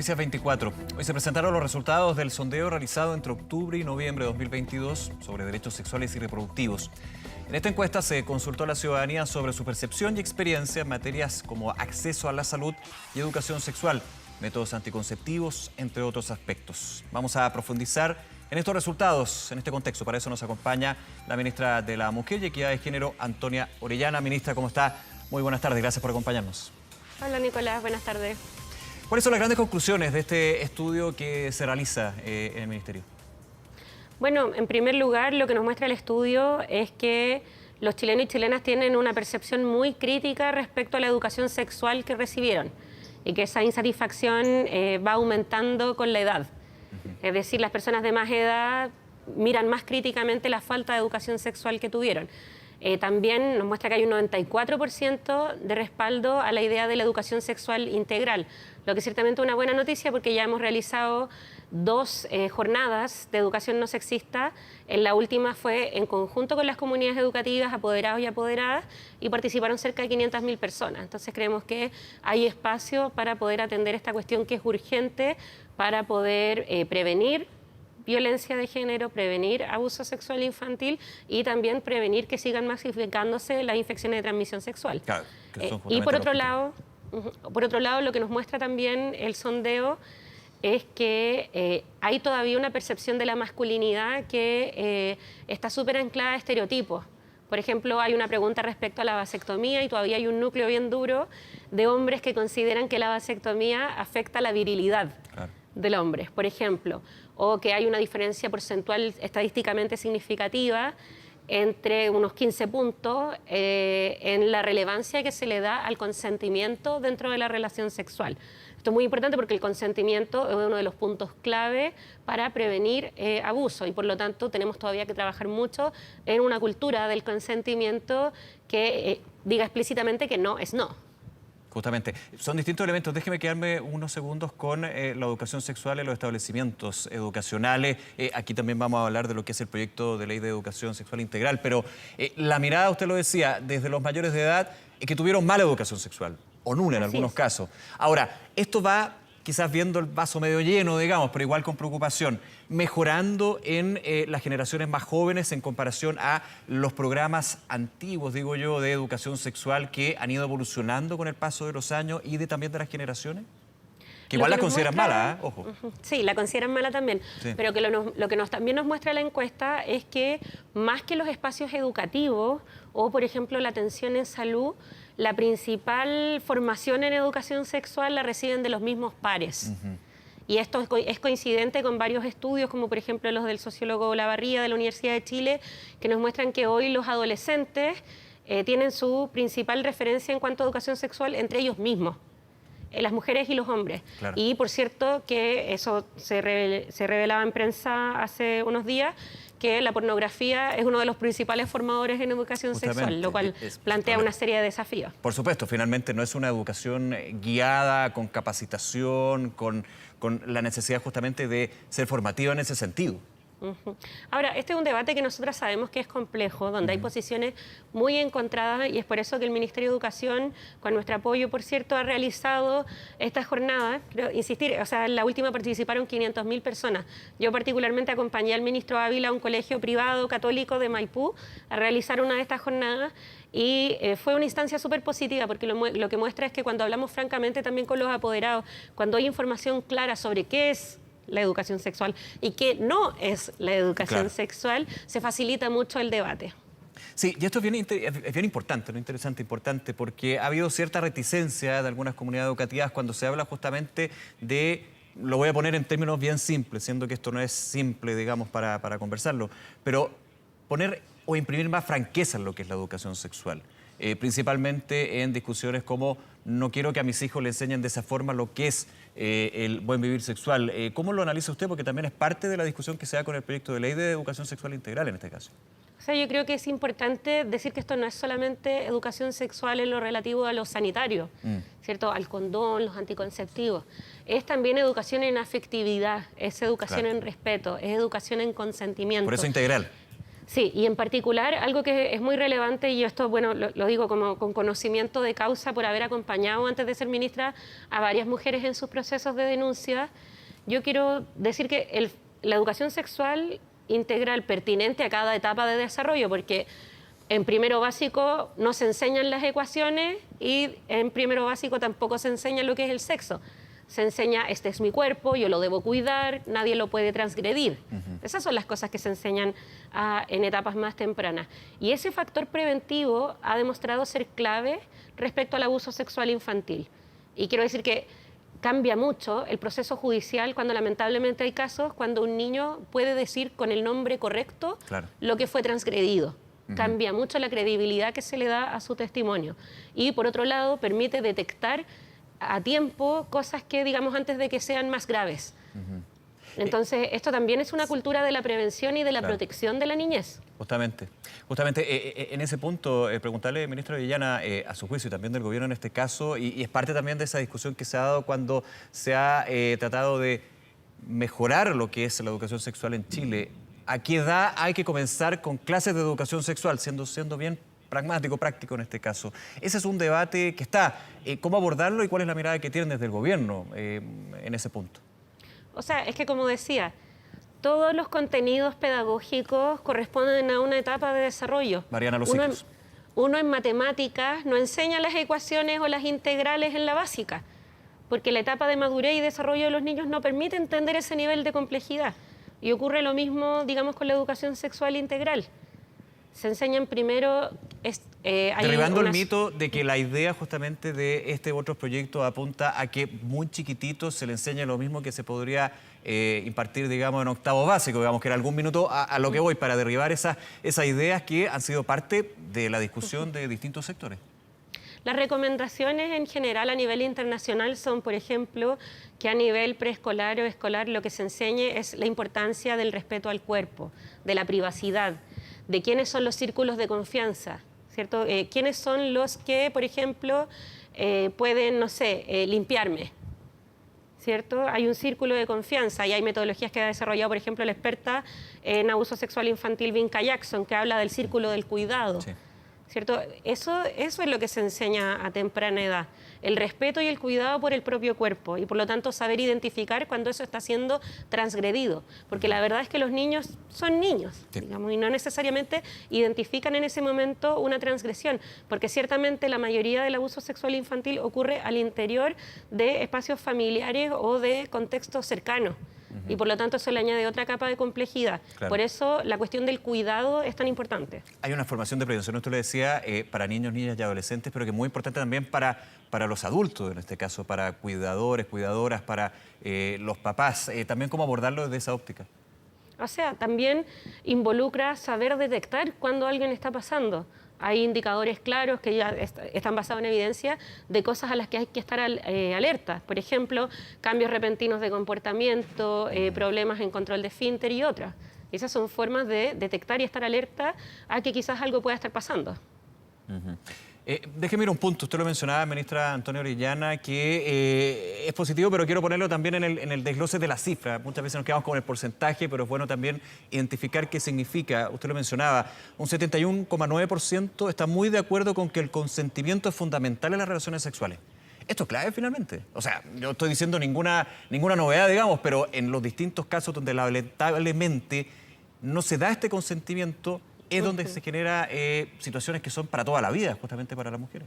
Noticias 24. Hoy se presentaron los resultados del sondeo realizado entre octubre y noviembre de 2022 sobre derechos sexuales y reproductivos. En esta encuesta se consultó a la ciudadanía sobre su percepción y experiencia en materias como acceso a la salud y educación sexual, métodos anticonceptivos, entre otros aspectos. Vamos a profundizar en estos resultados, en este contexto. Para eso nos acompaña la ministra de la Mujer y Equidad de Género, Antonia Orellana. Ministra, ¿cómo está? Muy buenas tardes, gracias por acompañarnos. Hola Nicolás, buenas tardes. ¿Cuáles son las grandes conclusiones de este estudio que se realiza en el Ministerio? Bueno, en primer lugar, lo que nos muestra el estudio es que los chilenos y chilenas tienen una percepción muy crítica respecto a la educación sexual que recibieron y que esa insatisfacción va aumentando con la edad. Es decir, las personas de más edad miran más críticamente la falta de educación sexual que tuvieron. También nos muestra que hay un 94% de respaldo a la idea de la educación sexual integral, lo que ciertamente es una buena noticia porque ya hemos realizado 2 jornadas de educación no sexista. En la última fue en conjunto con las comunidades educativas, apoderados y apoderadas, y participaron cerca de 500.000 personas. Entonces creemos que hay espacio para poder atender esta cuestión que es urgente para poder prevenir violencia de género, prevenir abuso sexual infantil y también prevenir que sigan masificándose las infecciones de transmisión sexual. Claro, y por otro lado, lo que nos muestra también el sondeo es que hay todavía una percepción de la masculinidad que está súper anclada a estereotipos. Por ejemplo, hay una pregunta respecto a la vasectomía y todavía hay un núcleo bien duro de hombres que consideran que la vasectomía afecta la virilidad del hombre, por ejemplo, o que hay una diferencia porcentual estadísticamente significativa entre unos 15 puntos en la relevancia que se le da al consentimiento dentro de la relación sexual. Esto es muy importante porque el consentimiento es uno de los puntos clave para prevenir abuso y por lo tanto tenemos todavía que trabajar mucho en una cultura del consentimiento que diga explícitamente que no es no. Justamente, son distintos elementos. Déjeme quedarme unos segundos con la educación sexual en los establecimientos educacionales. Aquí también vamos a hablar de lo que es el proyecto de ley de educación sexual integral, pero la mirada, usted lo decía, desde los mayores de edad que tuvieron mala educación sexual, o nula en algunos casos. Ahora, esto va quizás viendo el vaso medio lleno, digamos, pero igual con preocupación, mejorando en las generaciones más jóvenes en comparación a los programas antiguos, digo yo, de educación sexual que han ido evolucionando con el paso de los años y también de las generaciones. Que igual la consideran mala, ¿eh? Ojo. Sí, la consideran mala también. Sí. Pero que lo que también nos muestra la encuesta es que más que los espacios educativos o, por ejemplo, la atención en salud, la principal formación en educación sexual la reciben de los mismos pares. Y esto es coincidente con varios estudios, como por ejemplo los del sociólogo Olavarría de la Universidad de Chile, que nos muestran que hoy los adolescentes tienen su principal referencia en cuanto a educación sexual entre ellos mismos. Las mujeres y los hombres. Claro. Y por cierto que eso se revelaba en prensa hace unos días, que la pornografía es uno de los principales formadores en educación sexual, lo cual plantea una serie de desafíos. Por supuesto, finalmente no es una educación guiada, con capacitación, con la necesidad justamente de ser formativa en ese sentido. Ahora, este es un debate que nosotras sabemos que es complejo, donde hay posiciones muy encontradas y es por eso que el Ministerio de Educación, con nuestro apoyo, por cierto, ha realizado estas jornadas. Quiero insistir, o sea, en la última participaron 500.000 personas. Yo particularmente acompañé al ministro Ávila a un colegio privado católico de Maipú a realizar una de estas jornadas y fue una instancia súper positiva porque lo que muestra es que cuando hablamos francamente también con los apoderados, cuando hay información clara sobre qué es la educación sexual y que no es la educación sexual, se facilita mucho el debate. Sí, y esto es bien importante, ¿no? Importante, porque ha habido cierta reticencia de algunas comunidades educativas cuando se habla justamente de, lo voy a poner en términos bien simples, siendo que esto no es simple, digamos, para conversarlo, pero poner o imprimir más franqueza en lo que es la educación sexual. Principalmente en discusiones como no quiero que a mis hijos le enseñen de esa forma lo que es el buen vivir sexual. ¿Cómo lo analiza usted? Porque también es parte de la discusión que se da con el proyecto de ley de educación sexual integral en este caso. O sea, yo creo que es importante decir que esto no es solamente educación sexual en lo relativo a lo sanitario, ¿cierto? Al condón, los anticonceptivos. Es también educación en afectividad, es educación en respeto, es educación en consentimiento. Por eso integral. Sí, y en particular algo que es muy relevante, y esto, bueno, lo digo como con conocimiento de causa por haber acompañado antes de ser ministra a varias mujeres en sus procesos de denuncia, yo quiero decir que la educación sexual integral pertinente a cada etapa de desarrollo, porque en primero básico no se enseñan las ecuaciones y en primero básico tampoco se enseña lo que es el sexo. Se enseña, este es mi cuerpo, yo lo debo cuidar, nadie lo puede transgredir. Esas son las cosas que se enseñan en etapas más tempranas. Y ese factor preventivo ha demostrado ser clave respecto al abuso sexual infantil. Y quiero decir que cambia mucho el proceso judicial cuando lamentablemente hay casos cuando un niño puede decir con el nombre correcto lo que fue transgredido. Cambia mucho la credibilidad que se le da a su testimonio. Y por otro lado, permite detectar a tiempo cosas que, digamos, antes de que sean más graves. Entonces, esto también es una cultura de la prevención y de la protección de la niñez. Justamente en ese punto, preguntarle, ministra Orellana, a su juicio y también del gobierno en este caso, y es parte también de esa discusión que se ha dado cuando se ha tratado de mejorar lo que es la educación sexual en Chile. ¿A qué edad hay que comenzar con clases de educación sexual, siendo bien pragmático, práctico en este caso? Ese es un debate que está. ¿Cómo abordarlo y cuál es la mirada que tienen desde el gobierno en ese punto? O sea, es que como decía, todos los contenidos pedagógicos corresponden a una etapa de desarrollo. Varían a los ciclos. Uno en matemáticas no enseña las ecuaciones o las integrales en la básica, porque la etapa de madurez y desarrollo de los niños no permite entender ese nivel de complejidad. Y ocurre lo mismo, digamos, con la educación sexual integral. Se enseñan primero... derribando el mito de que la idea justamente de este otro proyecto apunta a que muy chiquititos se le enseñe lo mismo que se podría impartir, digamos, en octavo básico, digamos, que era algún minuto a lo que voy, para derribar esas ideas que han sido parte de la discusión de distintos sectores. Las recomendaciones en general a nivel internacional son, por ejemplo, que a nivel preescolar o escolar lo que se enseñe es la importancia del respeto al cuerpo, de la privacidad, de quiénes son los círculos de confianza, ¿cierto? Quiénes son los que, por ejemplo, pueden, no sé, limpiarme, ¿cierto? Hay un círculo de confianza y hay metodologías que ha desarrollado, por ejemplo, la experta en abuso sexual infantil Vinca Jackson, que habla del círculo del cuidado. Sí. ¿Cierto? Eso es lo que se enseña a temprana edad, el respeto y el cuidado por el propio cuerpo y por lo tanto saber identificar cuando eso está siendo transgredido, porque la verdad es que los niños son niños, digamos, y no necesariamente identifican en ese momento una transgresión, porque ciertamente la mayoría del abuso sexual infantil ocurre al interior de espacios familiares o de contextos cercanos. Y por lo tanto eso le añade otra capa de complejidad. Por eso la cuestión del cuidado es tan importante. Hay una formación de prevención, esto le decía, para niños, niñas y adolescentes, pero que es muy importante también para los adultos, en este caso, para cuidadores, cuidadoras, para los papás. También cómo abordarlo desde esa óptica. O sea, también involucra saber detectar cuando alguien está pasando. Hay indicadores claros que ya están basados en evidencia de cosas a las que hay que estar alerta. Por ejemplo, cambios repentinos de comportamiento, problemas en control de esfínter y otras. Esas son formas de detectar y estar alerta a que quizás algo pueda estar pasando. Déjeme ir a un punto. Usted lo mencionaba, ministra Antonia Orellana, que es positivo, pero quiero ponerlo también en el desglose de la cifra. Muchas veces nos quedamos con el porcentaje, pero es bueno también identificar qué significa. Usted lo mencionaba, un 71,9% está muy de acuerdo con que el consentimiento es fundamental en las relaciones sexuales. Esto es clave finalmente. O sea, no estoy diciendo ninguna novedad, digamos, pero en los distintos casos donde lamentablemente no se da este consentimiento, es donde se genera situaciones que son para toda la vida, justamente para las mujeres.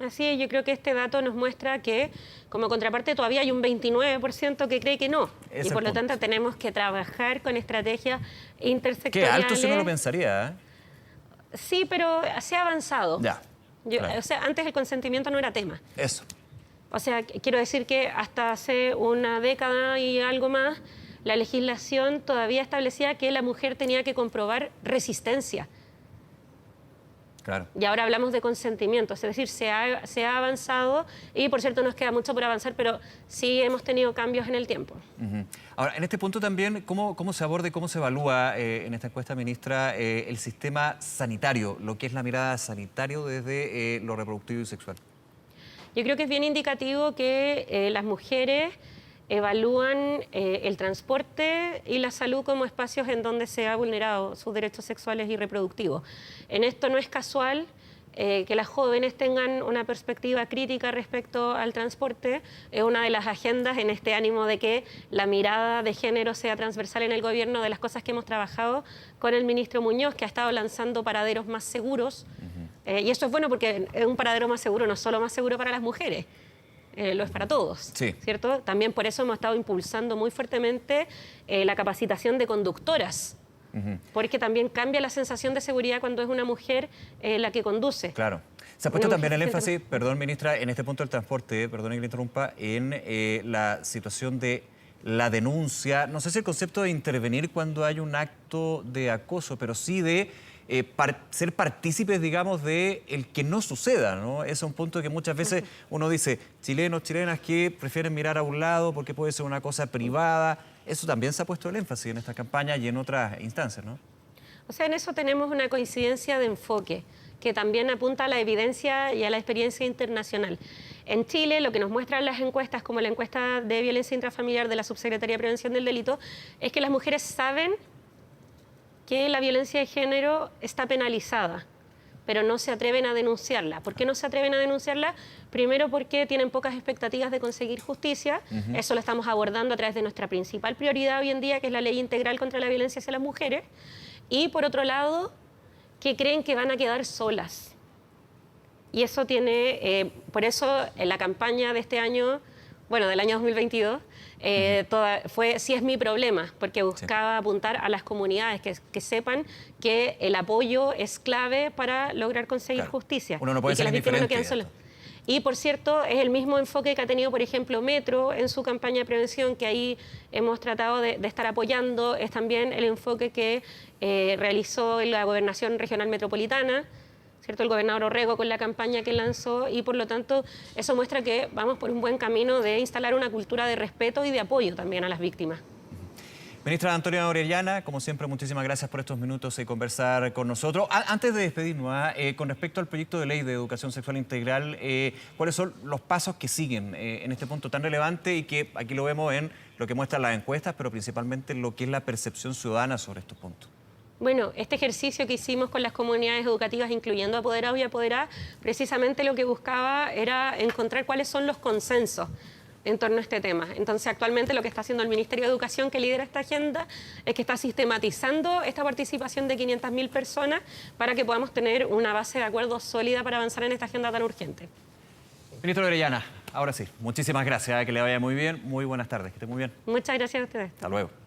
Así es, yo creo que este dato nos muestra que, como contraparte, todavía hay un 29% que cree que no. Y por lo tanto tenemos que trabajar con estrategias intersectoriales. Qué alto si uno lo pensaría, ¿eh? Sí, pero se ha avanzado. Ya. Claro. O sea, antes el consentimiento no era tema. Eso. O sea, quiero decir que hasta hace una década y algo más, la legislación todavía establecía que la mujer tenía que comprobar resistencia. Claro. Y ahora hablamos de consentimiento, es decir, se ha avanzado y, por cierto, nos queda mucho por avanzar, pero sí hemos tenido cambios en el tiempo. Ahora, en este punto también, ¿cómo se aborda y cómo se evalúa en esta encuesta, ministra, el sistema sanitario, lo que es la mirada sanitaria desde lo reproductivo y sexual? Yo creo que es bien indicativo que las mujeres evalúan el transporte y la salud como espacios en donde se ha vulnerado sus derechos sexuales y reproductivos. En esto no es casual que las jóvenes tengan una perspectiva crítica respecto al transporte. Es una de las agendas en este ánimo de que la mirada de género sea transversal en el gobierno, de las cosas que hemos trabajado con el ministro Muñoz, que ha estado lanzando paraderos más seguros. Y eso es bueno porque un paradero más seguro no es solo más seguro para las mujeres, lo es para todos, sí, ¿cierto? También por eso hemos estado impulsando muy fuertemente la capacitación de conductoras, porque también cambia la sensación de seguridad cuando es una mujer la que conduce. Claro. Se ha puesto Una también el mujer énfasis, perdón, ministra, en este punto del transporte, perdón que le interrumpa, en la situación de la denuncia, no sé si el concepto de intervenir cuando hay un acto de acoso, pero sí de ser partícipes, digamos, de el que no suceda, ¿no? Ese es un punto que muchas veces uno dice, chilenos, chilenas que prefieren mirar a un lado porque puede ser una cosa privada. Eso también se ha puesto el énfasis en esta campaña y en otras instancias, ¿no? O sea, en eso tenemos una coincidencia de enfoque, que también apunta a la evidencia y a la experiencia internacional. En Chile, lo que nos muestran las encuestas, como la encuesta de violencia intrafamiliar de la Subsecretaría de Prevención del Delito, es que las mujeres saben que la violencia de género está penalizada, pero no se atreven a denunciarla. ¿Por qué no se atreven a denunciarla? Primero porque tienen pocas expectativas de conseguir justicia. Eso lo estamos abordando a través de nuestra principal prioridad hoy en día, que es la Ley Integral contra la Violencia hacia las Mujeres. Y por otro lado, que creen que van a quedar solas. Y eso tiene, por eso en la campaña de este año, bueno, del año 2022, fue "Sí es mi problema", porque buscaba apuntar a las comunidades que sepan que el apoyo es clave para lograr conseguir justicia. Uno no puede ser indiferente. Y, por cierto, es el mismo enfoque que ha tenido, por ejemplo, Metro en su campaña de prevención, que ahí hemos tratado de estar apoyando. Es también el enfoque que realizó la Gobernación Regional Metropolitana, ¿cierto? El gobernador Orrego con la campaña que lanzó, y por lo tanto eso muestra que vamos por un buen camino de instalar una cultura de respeto y de apoyo también a las víctimas. Ministra Antonia Orellana, como siempre, muchísimas gracias por estos minutos y conversar con nosotros. Antes de despedirnos, con respecto al proyecto de ley de educación sexual integral, ¿cuáles son los pasos que siguen en este punto tan relevante y que aquí lo vemos en lo que muestran las encuestas, pero principalmente lo que es la percepción ciudadana sobre estos puntos? Bueno, este ejercicio que hicimos con las comunidades educativas, incluyendo apoderados y apoderadas, precisamente lo que buscaba era encontrar cuáles son los consensos en torno a este tema. Entonces, actualmente lo que está haciendo el Ministerio de Educación, que lidera esta agenda, es que está sistematizando esta participación de 500.000 personas para que podamos tener una base de acuerdo sólida para avanzar en esta agenda tan urgente. Ministra Orellana, ahora sí, muchísimas gracias, que le vaya muy bien, muy buenas tardes, que esté muy bien. Muchas gracias a ustedes. Hasta luego.